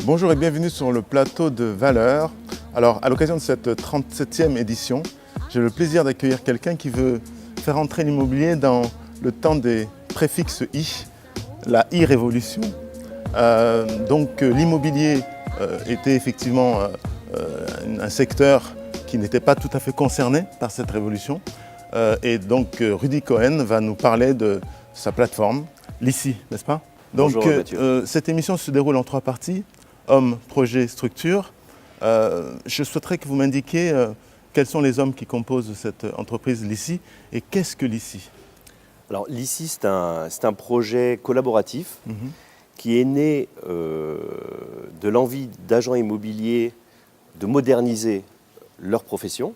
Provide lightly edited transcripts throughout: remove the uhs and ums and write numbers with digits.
Bonjour et bienvenue sur le plateau de Valeurs. Alors, à l'occasion de cette 37e édition, j'ai le plaisir d'accueillir quelqu'un qui veut faire entrer l'immobilier dans le temps des préfixes I, la I-révolution. L'immobilier était effectivement un secteur qui n'était pas tout à fait concerné par cette révolution. Rudy Cohen va nous parler de sa plateforme, l'ICI, n'est-ce pas? Bonjour, Cette émission se déroule en 3 parties, hommes, projet, structure. Je souhaiterais que vous m'indiquiez quels sont les hommes qui composent cette entreprise, l'ICI, et qu'est-ce que l'ICI? Alors l'ICI, c'est un projet collaboratif qui est né de l'envie d'agents immobiliers de moderniser leur profession,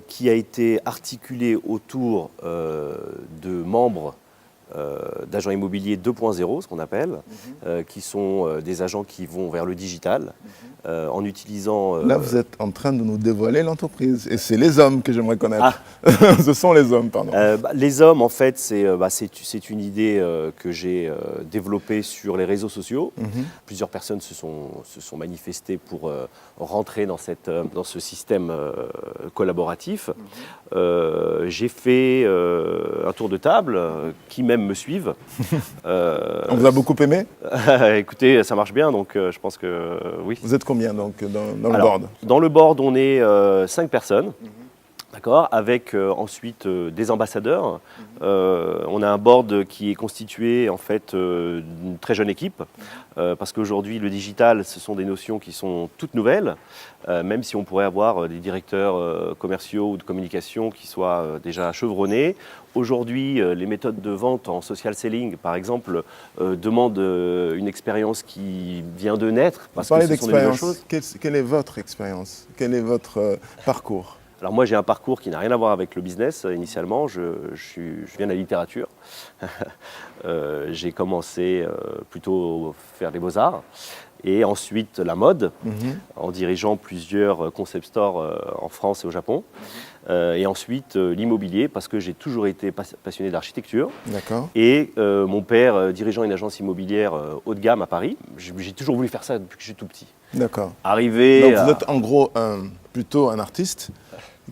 qui a été articulé autour de membres d'agents immobiliers 2.0, ce qu'on appelle, qui sont des agents qui vont vers le digital, en utilisant... Là, vous êtes en train de nous dévoiler l'entreprise, et c'est les hommes que j'aimerais connaître. Ah. Ce sont les hommes, pardon. Les hommes, en fait, c'est une idée que j'ai développée sur les réseaux sociaux. Plusieurs personnes se sont manifestées pour rentrer dans ce système collaboratif. J'ai fait un tour de table, qui même me suivent. On vous a beaucoup aimé? Écoutez, ça marche bien, donc je pense que oui. Vous êtes combien donc dans le board? Dans le board, on est 5 personnes. D'accord, avec ensuite des ambassadeurs. On a un board qui est constitué en fait d'une très jeune équipe, parce qu'aujourd'hui le digital, ce sont des notions qui sont toutes nouvelles, même si on pourrait avoir des directeurs commerciaux ou de communication qui soient déjà chevronnés. Aujourd'hui, les méthodes de vente en social selling, par exemple, demandent une expérience qui vient de naître, parce que ce sont des nouvelles choses. Quelle est votre expérience? Quel est votre parcours? Alors moi, j'ai un parcours qui n'a rien à voir avec le business initialement. Je viens de la littérature. J'ai commencé plutôt à faire des beaux-arts et ensuite la mode, en dirigeant plusieurs concept stores en France et au Japon. Et ensuite l'immobilier, parce que j'ai toujours été passionné d'architecture. D'accord. Et mon père, dirigeant une agence immobilière haut de gamme à Paris, j'ai toujours voulu faire ça depuis que je suis tout petit. D'accord. Donc vous êtes en gros plutôt un artiste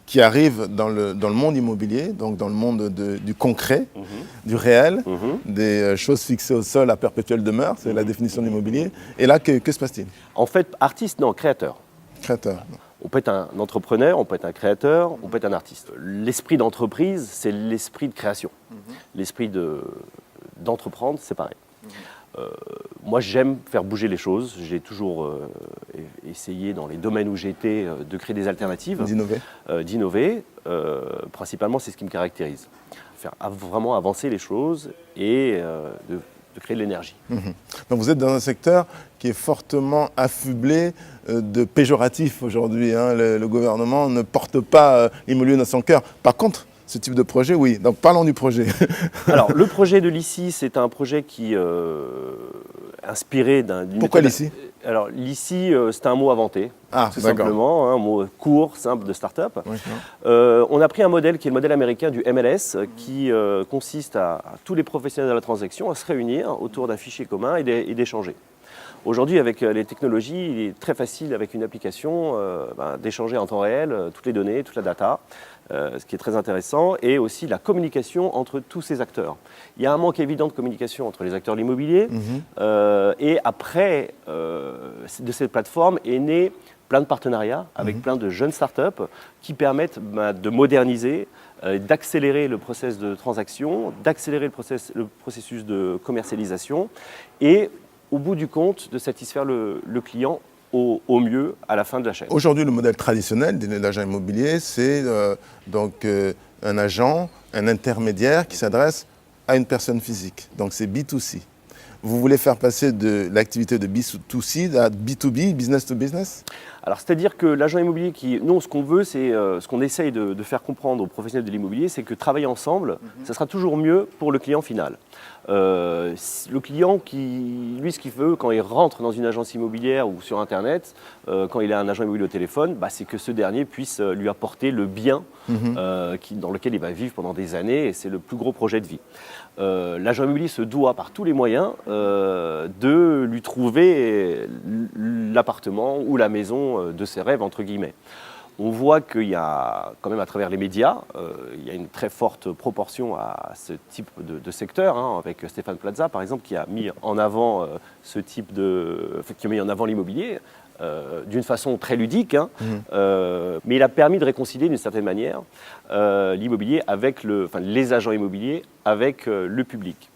qui arrive dans le monde immobilier, donc dans le monde du concret, du réel, des choses fixées au sol à perpétuelle demeure, c'est la définition de l'immobilier. Et là, que se passe-t-il? En fait, artiste, non, créateur. Créateur. On peut être un entrepreneur, on peut être un créateur, on peut être un artiste. L'esprit d'entreprise, c'est l'esprit de création. L'esprit d'entreprendre, c'est pareil. Moi, j'aime faire bouger les choses. J'ai toujours essayé, dans les domaines où j'étais, de créer des alternatives. D'innover. Principalement, c'est ce qui me caractérise. Faire vraiment avancer les choses et de créer de l'énergie. Donc vous êtes dans un secteur qui est fortement affublé de péjoratifs aujourd'hui. Le gouvernement ne porte pas l'immobilier dans son cœur. Par contre, ce type de projet, oui. Donc parlons du projet. Alors, le projet de l'ICI, c'est un projet qui inspiré d'une... Pourquoi l'ICI? Alors, l'ICI, c'est un mot inventé, tout d'accord. simplement, un mot court, simple de start-up. On a pris un modèle qui est le modèle américain du MLS, qui consiste à tous les professionnels de la transaction à se réunir autour d'un fichier commun et d'échanger. Aujourd'hui, avec les technologies, il est très facile, avec une application, d'échanger en temps réel toutes les données, toute la data, ce qui est très intéressant, et aussi la communication entre tous ces acteurs. Il y a un manque évident de communication entre les acteurs de l'immobilier, et après, de cette plateforme est né plein de partenariats avec plein de jeunes startups qui permettent de moderniser, d'accélérer le process de transaction, d'accélérer le processus de commercialisation, et au bout du compte, de satisfaire le client au mieux à la fin de la chaîne. Aujourd'hui, le modèle traditionnel de l'agent immobilier, c'est un agent, un intermédiaire qui s'adresse à une personne physique. Donc c'est B2C. Vous voulez faire passer de l'activité de B2C à B2B, business to business? Alors, c'est-à-dire que l'agent immobilier, nous, ce qu'on veut, c'est ce qu'on essaye de faire comprendre aux professionnels de l'immobilier, c'est que travailler ensemble, ça sera toujours mieux pour le client final. Le client, lui, ce qu'il veut quand il rentre dans une agence immobilière ou sur Internet, quand il a un agent immobilier au téléphone, c'est que ce dernier puisse lui apporter le bien dans lequel il va vivre pendant des années, et c'est le plus gros projet de vie. L'agent immobilier se doit par tous les moyens de lui trouver l'appartement ou la maison de ses rêves, entre guillemets. On voit qu'il y a, quand même à travers les médias, il y a une très forte proportion à ce type de secteur, avec Stéphane Plaza, par exemple, qui a mis en avant qui a mis en avant l'immobilier d'une façon très ludique, mais il a permis de réconcilier d'une certaine manière l'immobilier avec les agents immobiliers avec le public.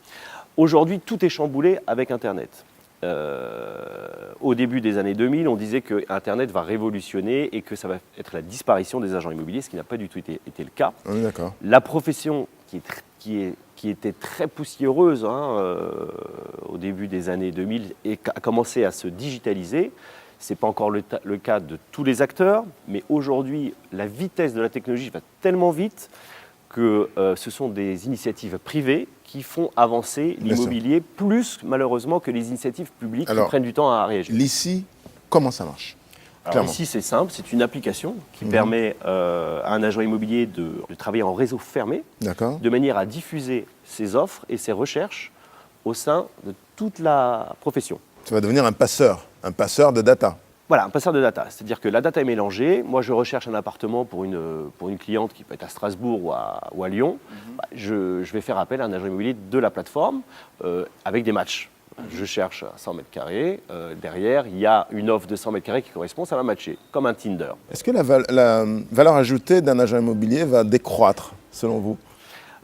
Aujourd'hui, tout est chamboulé avec Internet. Au début des années 2000, on disait que Internet va révolutionner et que ça va être la disparition des agents immobiliers, ce qui n'a pas du tout été le cas. D'accord. La profession qui était très poussiéreuse au début des années 2000 et a commencé à se digitaliser. Ce n'est pas encore le cas de tous les acteurs, mais aujourd'hui, la vitesse de la technologie va tellement vite que ce sont des initiatives privées qui font avancer l'immobilier plus, malheureusement, que les initiatives publiques qui prennent du temps à réagir. L'ICI, comment ça marche? Alors ici, c'est simple, c'est une application qui permet à un agent immobilier de travailler en réseau fermé, de manière à diffuser ses offres et ses recherches au sein de toute la profession. Ça va devenir un passeur de data. Voilà, un passeur de data. C'est-à-dire que la data est mélangée. Moi, je recherche un appartement pour une cliente qui peut être à Strasbourg ou à Lyon. Je vais faire appel à un agent immobilier de la plateforme avec des matchs. Je cherche à 100 mètres carrés. Derrière, il y a une offre de 100 mètres carrés qui correspond, ça va matcher, comme un Tinder. Est-ce que la valeur ajoutée d'un agent immobilier va décroître, selon vous?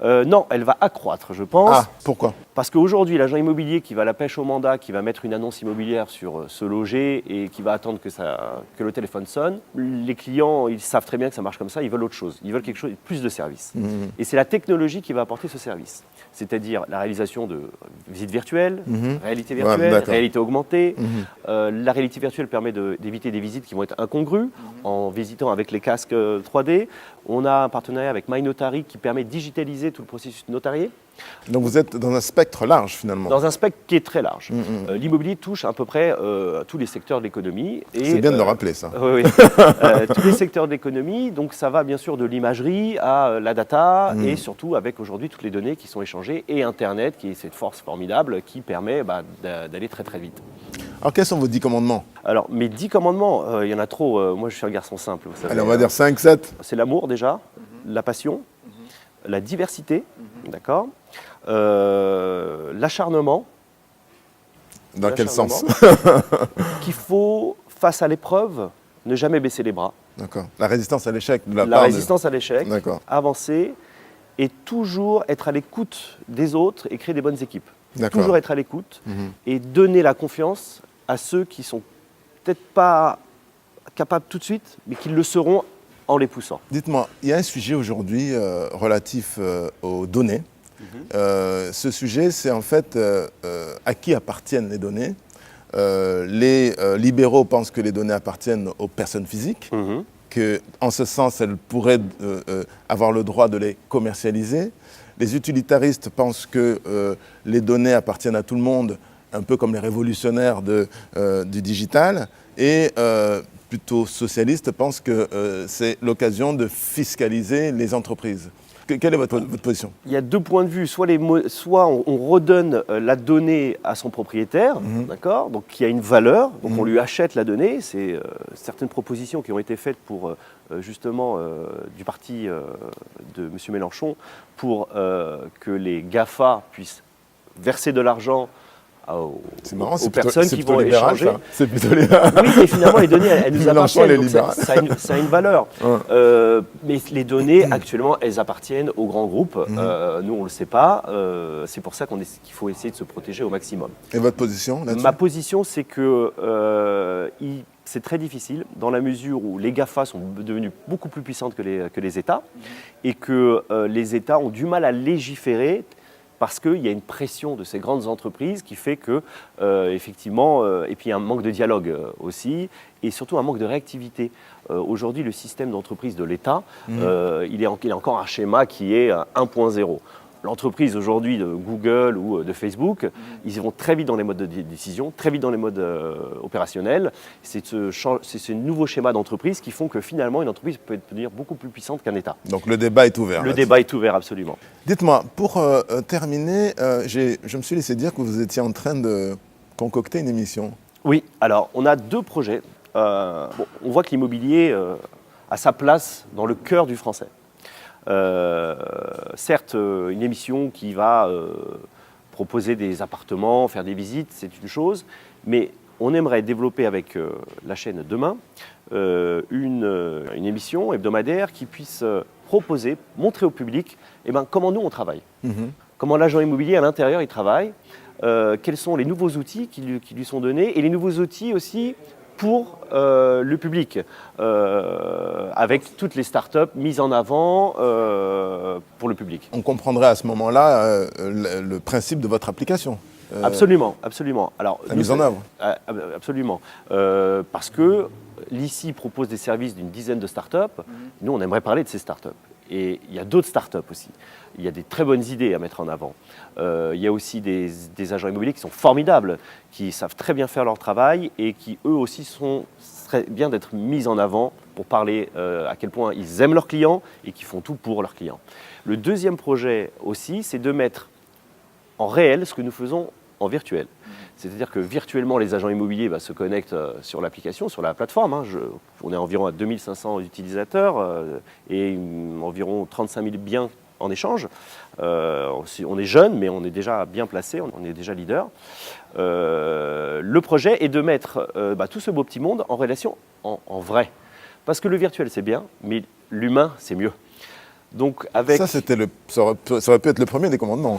Non, elle va accroître, je pense. Ah, pourquoi? Parce qu'aujourd'hui, l'agent immobilier qui va à la pêche au mandat, qui va mettre une annonce immobilière sur Se Loger et qui va attendre que le téléphone sonne, les clients, ils savent très bien que ça marche comme ça, ils veulent autre chose. Ils veulent quelque chose, plus de services. Et c'est la technologie qui va apporter ce service. C'est-à-dire la réalisation de visites virtuelles, réalité virtuelle, réalité augmentée. La réalité virtuelle permet d'éviter des visites qui vont être incongrues en visitant avec les casques 3D. On a un partenariat avec MyNotary qui permet de digitaliser tout le processus notarié. Donc vous êtes dans un spectre large finalement. Dans un spectre qui est très large. L'immobilier touche à peu près tous les secteurs de l'économie. C'est bien de le rappeler ça. Oui. Tous les secteurs de l'économie, donc ça va bien sûr de l'imagerie à la data et surtout avec aujourd'hui toutes les données qui sont échangées et Internet qui est cette force formidable qui permet d'aller très très vite. Alors quels sont vos 10 commandements? Alors mes 10 commandements, il y en a trop. Moi je suis un garçon simple. Vous savez, allez, on va dire 5, 7. C'est l'amour déjà, la passion, la diversité, d'accord, l'acharnement. Dans quel sens? Qu'il faut, face à l'épreuve, ne jamais baisser les bras. D'accord. La résistance à l'échec de la La part résistance à l'échec, D'accord. avancer et toujours être à l'écoute des autres et créer des bonnes équipes. D'accord. Toujours être à l'écoute et donner la confiance à ceux qui sont peut-être pas capables tout de suite, mais qui le seront en les poussant. Dites-moi, il y a un sujet aujourd'hui relatif aux données. Ce sujet, c'est en fait à qui appartiennent les données. Les libéraux pensent que les données appartiennent aux personnes physiques, qu'en ce sens, elles pourraient avoir le droit de les commercialiser. Les utilitaristes pensent que les données appartiennent à tout le monde, un peu comme les révolutionnaires du digital. Et plutôt socialistes pensent que c'est l'occasion de fiscaliser les entreprises. Quelle est votre position? Il y a deux points de vue. Soit on redonne la donnée à son propriétaire, d'accord, donc qui a une valeur, donc on lui achète la donnée. C'est certaines propositions qui ont été faites pour justement du parti de M. Mélenchon pour que les GAFA puissent verser de l'argent aux personnes qui vont échanger. C'est plutôt libéral. Oui, mais finalement, les données, elles nous appartiennent, donc ça a une valeur. Mais les données, actuellement, elles appartiennent aux grands groupes. Nous, on ne le sait pas. C'est pour ça qu'il faut essayer de se protéger au maximum. Et votre position là-dessus? Ma position, c'est que c'est très difficile, dans la mesure où les GAFA sont devenus beaucoup plus puissantes que les États, et que les États ont du mal à légiférer, parce qu'il y a une pression de ces grandes entreprises qui fait que, effectivement, et puis un manque de dialogue aussi, et surtout un manque de réactivité. Aujourd'hui, le système d'entreprise de l'État, il est encore un schéma qui est 1.0. l'entreprise aujourd'hui de Google ou de Facebook, ils vont très vite dans les modes de décision, très vite dans les modes opérationnels. C'est ce nouveau schéma d'entreprise qui font que finalement une entreprise peut devenir beaucoup plus puissante qu'un État. Donc le débat est ouvert. Le débat est ouvert, absolument. Dites-moi, pour terminer, je me suis laissé dire que vous étiez en train de concocter une émission. Oui, alors on a 2 projets. On voit que l'immobilier a sa place dans le cœur du français. Certes, une émission qui va proposer des appartements, faire des visites, c'est une chose, mais on aimerait développer avec la chaîne Demain une émission hebdomadaire qui puisse proposer, montrer au public comment nous on travaille, comment l'agent immobilier à l'intérieur il travaille, quels sont les nouveaux outils qui lui sont donnés et les nouveaux outils aussi pour le public, avec toutes les startups mises en avant pour le public. On comprendrait à ce moment-là le principe de votre application. Absolument, absolument. Alors, la mise en œuvre. Absolument. Parce que l'ICI propose des services d'une dizaine de startups. Nous, on aimerait parler de ces startups. Et il y a d'autres startups aussi. Il y a des très bonnes idées à mettre en avant. Il y a aussi des agents immobiliers qui sont formidables, qui savent très bien faire leur travail et qui, eux aussi, seraient bien d'être mis en avant pour parler à quel point ils aiment leurs clients et qu'ils font tout pour leurs clients. Le deuxième projet aussi, c'est de mettre en réel ce que nous faisons en virtuel. C'est-à-dire que virtuellement, les agents immobiliers se connectent sur l'application, sur la plateforme. On est environ à 2500 utilisateurs et environ 35 000 biens en échange. On est jeune, mais on est déjà bien placé, on est déjà leader. Le projet est de mettre tout ce beau petit monde en relation en vrai. Parce que le virtuel, c'est bien, mais l'humain, c'est mieux. Donc ça, ça aurait pu être le premier des commandements.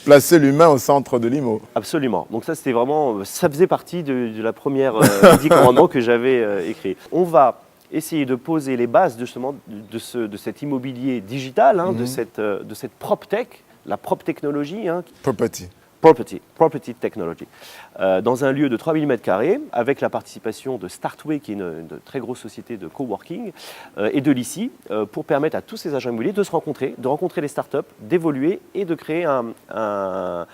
Placer l'humain au centre de l'IMO. Absolument. Donc ça faisait partie de la première 10 commandements que j'avais écrit. On va essayer de poser les bases justement de cet immobilier digital, de cette PropTech, la prop technologie. Property Technology, dans un lieu de 3000 m², avec la participation de Startway, qui est une très grosse société de coworking, et de l'ICI, pour permettre à tous ces agents immobiliers de se rencontrer, de rencontrer les startups, d'évoluer et de créer un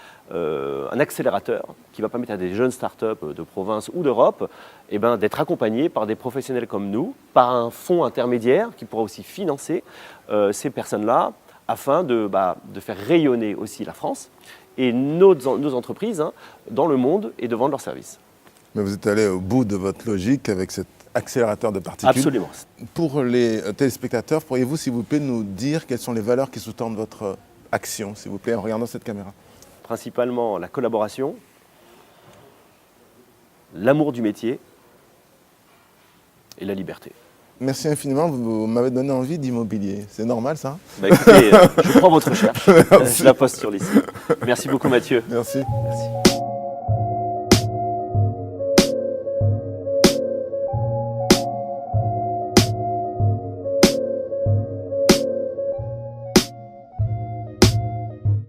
accélérateur qui va permettre à des jeunes startups de province ou d'Europe d'être accompagnés par des professionnels comme nous, par un fonds intermédiaire qui pourra aussi financer ces personnes-là, afin de faire rayonner aussi la France et nos entreprises dans le monde et de vendre leurs services. Mais vous êtes allé au bout de votre logique avec cet accélérateur de particules. Absolument. Pour les téléspectateurs, pourriez-vous, s'il vous plaît, nous dire quelles sont les valeurs qui sous-tendent votre action, s'il vous plaît, en regardant cette caméra? Principalement la collaboration, l'amour du métier et la liberté. Merci infiniment, vous m'avez donné envie d'immobilier. C'est normal, ça? Écoutez, je prends votre recherche, je la poste sur l'ici. Merci beaucoup, Mathieu. Merci. Merci.